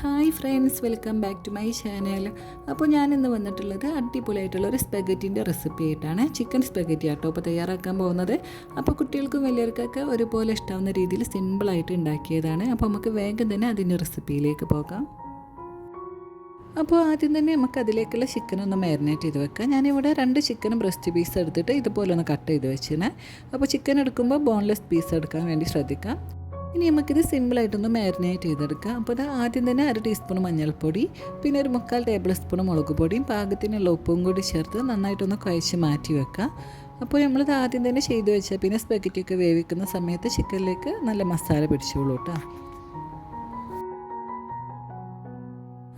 Hi friends, welcome back to my channel. അപ്പോൾ ഞാനിന്ന് വന്നിട്ടുള്ളത് അടിപൊളിയായിട്ടുള്ള ഒരു സ്പെഗറ്റിൻ്റെ റെസിപ്പി ആയിട്ടാണ്. ചിക്കൻ സ്പെഗറ്റി ആട്ടോ അപ്പോൾ തയ്യാറാക്കാൻ പോകുന്നത്. അപ്പോൾ കുട്ടികൾക്കും വലിയവർക്കൊക്കെ ഒരുപോലെ ഇഷ്ടാവുന്ന രീതിയിൽ സിമ്പിളായിട്ട് ഉണ്ടാക്കിയതാണ്. അപ്പോൾ നമുക്ക് വേഗം തന്നെ അതിൻ്റെ റെസിപ്പിയിലേക്ക് പോകാം. അപ്പോൾ ആദ്യം തന്നെ നമുക്ക് അതിലേക്കുള്ള ചിക്കൻ ഒന്ന് മാരിനേറ്റ് ചെയ്ത് വെക്കാം. ഞാനിവിടെ 2 ചിക്കനും ബ്രസ്റ്റ് പീസ് എടുത്തിട്ട് ഇതുപോലെ ഒന്ന് കട്ട് ചെയ്ത് വെച്ചിരുന്നേ. അപ്പോൾ ചിക്കൻ എടുക്കുമ്പോൾ ബോൺലെസ് പീസ് എടുക്കാൻ വേണ്ടി ശ്രദ്ധിക്കാം. ഇനി നമുക്കിത് സിമ്പിളായിട്ടൊന്ന് മാരിനേറ്റ് ചെയ്തെടുക്കാം. അപ്പോൾ ഇത് ആദ്യം തന്നെ 1 ടീസ്പൂൺ മഞ്ഞൾപ്പൊടി, പിന്നെ ഒരു 3/4 ടേബിൾ സ്പൂൺ മുളക് പൊടിയും പാകത്തിനുള്ള ഉപ്പും കൂടി ചേർത്ത് നന്നായിട്ടൊന്ന് കുഴച്ച് മാറ്റി വെക്കാം. അപ്പോൾ നമ്മളിത് ആദ്യം തന്നെ ചെയ്ത് വെച്ചാൽ പിന്നെ സ്പെഗറ്റിയൊക്കെ വേവിക്കുന്ന സമയത്ത് ചിക്കനിലേക്ക് നല്ല മസാല പിടിച്ചോളൂ കേട്ടോ.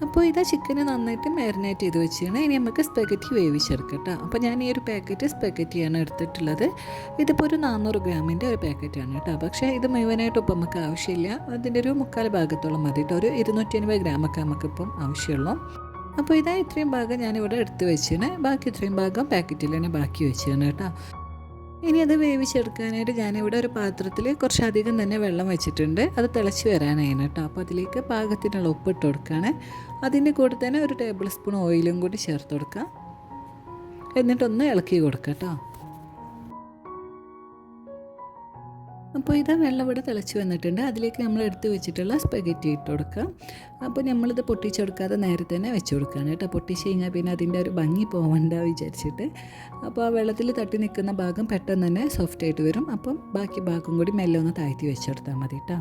അപ്പോൾ ഇതാ ചിക്കന് നന്നായിട്ട് മാരിനേറ്റ് ചെയ്ത് വെച്ചാണ്. ഇനി നമുക്ക് സ്പെഗറ്റി വേവിച്ചെടുക്കാം കേട്ടോ. അപ്പോൾ ഞാൻ ഈ ഒരു പാക്കറ്റ് സ്പെഗറ്റിയാണ് എടുത്തിട്ടുള്ളത്. ഇതിപ്പോൾ ഒരു 400 ഗ്രാമിൻ്റെ ഒരു പാക്കറ്റാണ് കേട്ടോ. പക്ഷേ ഇത് മുഴുവനായിട്ട് ഇപ്പം നമുക്ക് ആവശ്യമില്ല. അതിൻ്റെ ഒരു 3/4 ഭാഗത്തോളം മതി കേട്ടോ. ഒരു 250 ഗ്രാമൊക്കെ നമുക്കിപ്പം ആവശ്യമുള്ളൂ. അപ്പോൾ ഇതാ ഇത്രയും ഭാഗം ഞാനിവിടെ എടുത്ത് വെച്ചാണ്. ബാക്കി ഇത്രയും ഭാഗം പാക്കറ്റിൽ തന്നെ ബാക്കി വെച്ചാണ് കേട്ടോ. ഇനി അത് വേവിച്ചെടുക്കാനായിട്ട് ഞാനിവിടെ ഒരു പാത്രത്തിൽ കുറച്ചധികം തന്നെ വെള്ളം വെച്ചിട്ടുണ്ട്. അത് തിളച്ച് വരാനായിരുന്നു കേട്ടോ. അപ്പോൾ അതിലേക്ക് പാകത്തിനുള്ള ഉപ്പ് ഇട്ട് കൊടുക്കുകയാണ്. അതിൻ്റെ കൂടെ തന്നെ ഒരു ടേബിൾ സ്പൂൺ ഓയിലും കൂടി ചേർത്ത് കൊടുക്കാം. എന്നിട്ടൊന്ന് ഇളക്കി കൊടുക്കാം കേട്ടോ. അപ്പോൾ ഇതാ വെള്ളം ഇവിടെ തിളച്ച് വന്നിട്ടുണ്ട്. അതിലേക്ക് നമ്മൾ എടുത്ത് വെച്ചിട്ടുള്ള സ്പെഗറ്റി ഇട്ട് കൊടുക്കാം. അപ്പോൾ നമ്മളിത് പൊട്ടിച്ചെടുക്കാതെ നേരത്തെ തന്നെ വെച്ച് കൊടുക്കുകയാണ് കേട്ടോ. പൊട്ടിച്ച് കഴിഞ്ഞാൽ പിന്നെ അതിൻ്റെ ഒരു ഭംഗി പോകണ്ട വിചാരിച്ചിട്ട്. അപ്പോൾ ആ വെള്ളത്തിൽ തട്ടി നിൽക്കുന്ന ഭാഗം പെട്ടെന്ന് തന്നെ സോഫ്റ്റ് ആയിട്ട് വരും. അപ്പം ബാക്കി ഭാഗം കൂടി മെല്ലെ ഒന്ന് താഴ്ത്തി വെച്ചെടുത്താൽ മതി കേട്ടോ.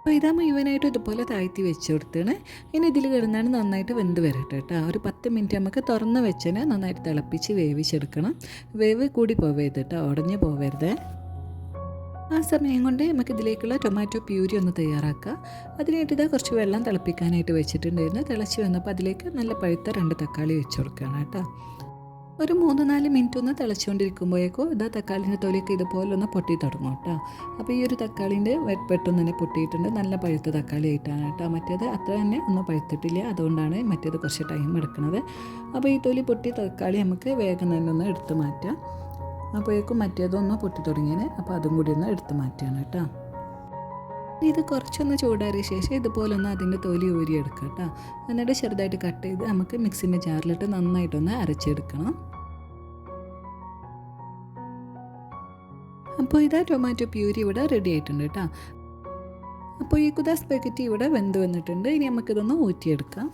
അപ്പോൾ ഇതാ മുഴുവനായിട്ട് ഇതുപോലെ താഴ്ത്തി വെച്ച് കൊടുത്താണ്. ഇനി ഇതിൽ കിടന്നാണ് നന്നായിട്ട് വെന്ത് വരട്ടെ കേട്ടോ. ഒരു 10 മിനിറ്റ് നമുക്ക് തുറന്ന് വെച്ചതിന് നന്നായിട്ട് തിളപ്പിച്ച് വേവിച്ചെടുക്കണം. വേവ് കൂടി പോവരുത് കേട്ടോ, ഉടഞ്ഞ് പോവരുത്. ആ സമയം കൊണ്ട് നമുക്ക് ഇതിലേക്കുള്ള ടൊമാറ്റോ പ്യൂരി ഒന്ന് തയ്യാറാക്കാം. അതിനായിട്ട് ഇതാ കുറച്ച് വെള്ളം തിളപ്പിക്കാനായിട്ട് വെച്ചിട്ടുണ്ടായിരുന്നു. തിളച്ച് വന്നപ്പോൾ അതിലേക്ക് നല്ല പഴുത്ത 2 തക്കാളി വെച്ച് കൊടുക്കുകയാണ് കേട്ടോ. ഒരു 3-4 മിനിറ്റ് ഒന്ന് തിളച്ചുകൊണ്ടിരിക്കുമ്പോഴേക്കും ഇതാ തക്കാളിൻ്റെ തൊലിയൊക്കെ ഇതുപോലെ ഒന്ന് പൊട്ടി തുടങ്ങും കേട്ടോ. അപ്പോൾ ഈ ഒരു തക്കാളിൻ്റെ പെട്ടെന്ന് തന്നെ പൊട്ടിയിട്ടുണ്ട്. നല്ല പഴുത്ത തക്കാളി ആയിട്ടാണ് കേട്ടോ. മറ്റേത് അത്ര തന്നെ ഒന്നും പഴുത്തിട്ടില്ല, അതുകൊണ്ടാണ് മറ്റേത് കുറച്ച് ടൈം എടുക്കുന്നത്. അപ്പോൾ ഈ തൊലി പൊട്ടി തക്കാളി നമുക്ക് വേഗം തന്നെ ഒന്ന് എടുത്ത് മാറ്റാം. അപ്പോഴേക്കും മറ്റേതൊന്ന് പൊട്ടി തുടങ്ങിയത്. അപ്പോൾ അതും കൂടി ഒന്ന് എടുത്ത് മാറ്റുകയാണ് കേട്ടോ. ഇത് കുറച്ചൊന്ന് ചൂടാറിയ ശേഷം ഇതുപോലെ ഒന്ന് അതിൻ്റെ തൊലി ഊരിയെടുക്കാം കേട്ടോ. എന്നിട്ട് ചെറുതായിട്ട് കട്ട് ചെയ്ത് നമുക്ക് മിക്സിൻ്റെ ജാറിലിട്ട് നന്നായിട്ടൊന്ന് അരച്ചെടുക്കണം. അപ്പോൾ ഇതാ ടൊമാറ്റോ പ്യൂരി ഇവിടെ റെഡി ആയിട്ടുണ്ട് കേട്ടോ. അപ്പോൾ ഈ സ്പെഗറ്റി ഇവിടെ വെന്ത് വന്നിട്ടുണ്ട്. ഇനി നമുക്കിതൊന്ന് ഊറ്റിയെടുക്കാം.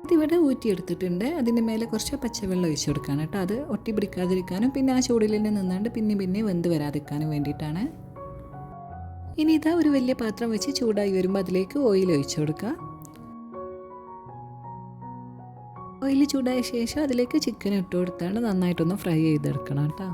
ഇതിവിടെ ഊറ്റിയെടുത്തിട്ടുണ്ട്. അതിൻ്റെ മേലെ കുറച്ച് പച്ചവെള്ളം ഒഴിച്ചു കൊടുക്കുകയാണ് കേട്ടോ. അത് ഒട്ടി പിടിക്കാതിരിക്കാനും പിന്നെ ആ ചൂടിൽ തന്നെ നിന്നാണ്ട് പിന്നെ വെന്ത് വരാതിരിക്കാനും വേണ്ടിയിട്ടാണ്. ഇനി ഇതാ ഒരു വലിയ പാത്രം വെച്ച് ചൂടായി വരുമ്പോൾ അതിലേക്ക് ഓയിൽ ഒഴിച്ചു കൊടുക്കുക. ഓയിൽ ചൂടായ ശേഷം അതിലേക്ക് ചിക്കൻ ഇട്ട് കൊടുത്താണ് നന്നായിട്ടൊന്ന് ഫ്രൈ ചെയ്തെടുക്കണം കേട്ടോ.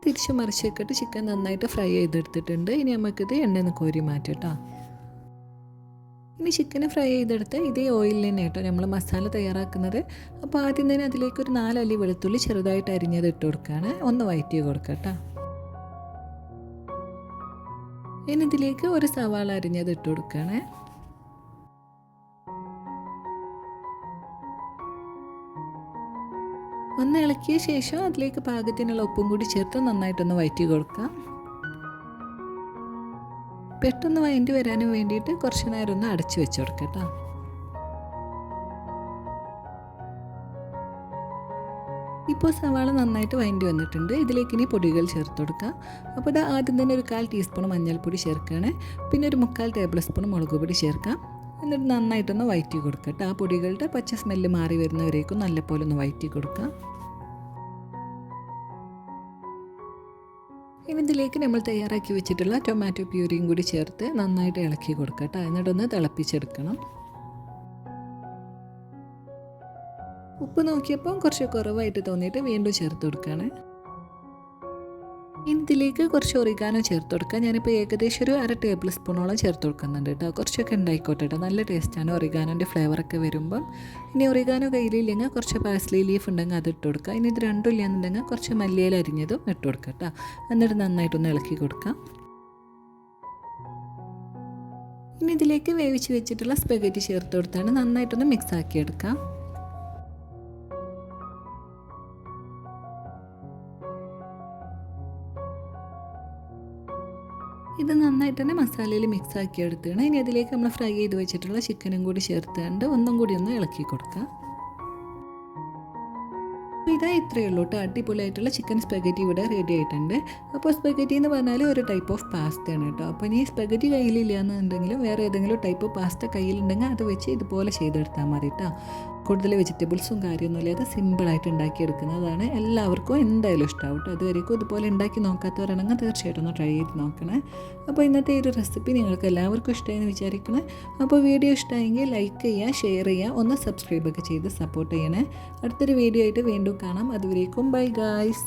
തിരിച്ച് മറിച്ചിട്ട് ചിക്കൻ നന്നായിട്ട് ഫ്രൈ ചെയ്തെടുത്തിട്ടുണ്ട്. ഇനി നമുക്കിത് എണ്ണയിൽ നിന്ന് കോരി മാറ്റാം കേട്ടോ. ഇനി ചിക്കന് ഫ്രൈ ചെയ്തെടുത്ത് ഇതേ ഓയിലിൽ തന്നെ കേട്ടോ നമ്മൾ മസാല തയ്യാറാക്കുന്നത്. അപ്പോൾ ആദ്യം തന്നെ അതിലേക്ക് ഒരു 4 അല്ലി വെളുത്തുള്ളി ചെറുതായിട്ട് അരിഞ്ഞത് ഇട്ട് കൊടുക്കുകയാണ്. ഒന്ന് വഴറ്റി കൊടുക്കാം കേട്ടോ. ഇനി ഇതിലേക്ക് ഒരു സവാള അരിഞ്ഞത് ഇട്ട് കൊടുക്കുകയാണ്. ഒന്ന് ഇളക്കിയ ശേഷം അതിലേക്ക് പാകത്തിനുള്ള ഉപ്പും കൂടി ചേർത്ത് നന്നായിട്ടൊന്ന് വഴറ്റി കൊടുക്കാം. പെട്ടെന്ന് വഴണ്ടി വരാനും വേണ്ടിയിട്ട് കുറച്ച് നേരം ഒന്ന് അടച്ചു വെച്ച് കൊടുക്കാം കേട്ടോ. ഇപ്പോൾ സവാള നന്നായിട്ട് വഴണ്ടി വന്നിട്ടുണ്ട്. ഇതിലേക്ക് ഇനി പൊടികൾ ചേർത്ത് കൊടുക്കാം. അപ്പോൾ ഇത് ആദ്യം തന്നെ ഒരു 1/4 ടീസ്പൂൺ മഞ്ഞൾപ്പൊടി ചേർക്കുകയാണ്. പിന്നെ ഒരു 3/4 ടേബിൾ സ്പൂൺ മുളക് പൊടി ചേർക്കാം. എന്നിട്ട് നന്നായിട്ടൊന്ന് വഴറ്റി കൊടുക്കാം കേട്ടോ. ആ പൊടികളുടെ പച്ച സ്മെല്ല് മാറി വരുന്നവരേക്കും നല്ലപോലെ ഒന്ന് വഴറ്റി കൊടുക്കാം. ഇനി ഇതിലേക്ക് നമ്മൾ തയ്യാറാക്കി വെച്ചിട്ടുള്ള ടൊമാറ്റോ പ്യൂരിയും കൂടി ചേർത്ത് നന്നായിട്ട് ഇളക്കി കൊടുക്കാം കേട്ടോ. എന്നിട്ടൊന്ന് തിളപ്പിച്ചെടുക്കണം. ഉപ്പ് നോക്കിയപ്പോൾ കുറച്ച് കുറവായിട്ട് തോന്നിയിട്ട് വീണ്ടും ചേർത്ത് കൊടുക്കുകയാണ്. ഇനി ഇതിലേക്ക് കുറച്ച് ഒറിഗാനോ ചേർത്ത് കൊടുക്കാം. ഞാനിപ്പോൾ ഏകദേശം ഒരു 1/2 ടേബിൾ സ്പൂണോളം ചേർത്ത് കൊടുക്കുന്നുണ്ട് കേട്ടോ. കുറച്ചൊക്കെ ഉണ്ടായിക്കോട്ടെ കേട്ടോ. നല്ല ടേസ്റ്റാണ് ഒറിഗാനോൻ്റെ ഫ്ലേവറൊക്കെ വരുമ്പം. ഇനി ഒറിഗാനോ കയ്യിലില്ലെങ്കിൽ കുറച്ച് പാസ്ലി ലീഫ് ഉണ്ടെങ്കിൽ അത് ഇട്ട് കൊടുക്കാം. ഇനി ഇത് രണ്ടും ഇല്ലാന്നുണ്ടെങ്കിൽ കുറച്ച് മല്ലിയില അരിഞ്ഞതും ഇട്ട് കൊടുക്കാം കേട്ടോ. എന്നിട്ട് നന്നായിട്ടൊന്ന് ഇളക്കി കൊടുക്കാം. ഇനി ഇതിലേക്ക് വേവിച്ച് വെച്ചിട്ടുള്ള സ്പെഗറ്റി ചേർത്ത് കൊടുത്താണ് നന്നായിട്ടൊന്ന് മിക്സ് ആക്കി എടുക്കാം. ഇത് നന്നായിട്ട് തന്നെ മസാലയിൽ മിക്സ് ആക്കി എടുത്തിട്ട് ഇനി അതിലേക്ക് നമ്മൾ ഫ്രൈ ചെയ്ത് വെച്ചിട്ടുള്ള ചിക്കനും കൂടി ചേർത്തുകൊണ്ട് ഒന്നും കൂടി ഒന്ന് ഇളക്കി കൊടുക്കാം. അപ്പോൾ ഇതാ ഇത്രയേ ഉള്ളൂ കേട്ടോ. അടിപൊളിയായിട്ടുള്ള ചിക്കൻ സ്പെഗറ്റി ഇവിടെ റെഡി ആയിട്ടുണ്ട്. അപ്പോൾ സ്പെഗറ്റി എന്ന് പറഞ്ഞാൽ ഒരു ടൈപ്പ് ഓഫ് പാസ്തയാണ് കേട്ടോ. അപ്പോൾ ഇനി സ്പെഗറ്റി കയ്യിലില്ല എന്നുണ്ടെങ്കിലും വേറെ ഏതെങ്കിലും ടൈപ്പ് പാസ്ത കയ്യിലുണ്ടെങ്കിൽ അത് വെച്ച് ഇതുപോലെ ചെയ്തെടുത്താൽ മതി കേട്ടോ. കൂടുതൽ വെജിറ്റബിൾസും കാര്യമൊന്നുമില്ലാതെ സിമ്പിളായിട്ട് ഉണ്ടാക്കിയെടുക്കുന്നതാണ്. എല്ലാവർക്കും എന്തായാലും ഇഷ്ടമാവും കേട്ടോ. അതുവരെയും ഇതുപോലെ ഉണ്ടാക്കി നോക്കാത്തവരാണെങ്കിൽ തീർച്ചയായിട്ടും ഒന്ന് ട്രൈ ചെയ്ത് നോക്കണേ. അപ്പോൾ ഇന്നത്തെ ഒരു റെസിപ്പി നിങ്ങൾക്ക് എല്ലാവർക്കും ഇഷ്ടമായെന്ന് വിചാരിക്കണേ. അപ്പോൾ വീഡിയോ ഇഷ്ടമായെങ്കിൽ ലൈക്ക് ചെയ്യുക, ഷെയർ ചെയ്യുക, ഒന്ന് സബ്സ്ക്രൈബ് ഒക്കെ ചെയ്ത് സപ്പോർട്ട് ചെയ്യണേ. അടുത്തൊരു വീഡിയോ ആയിട്ട് വീണ്ടും കാണാം. അതുവരേക്കും ബൈ ഗായ്സ്.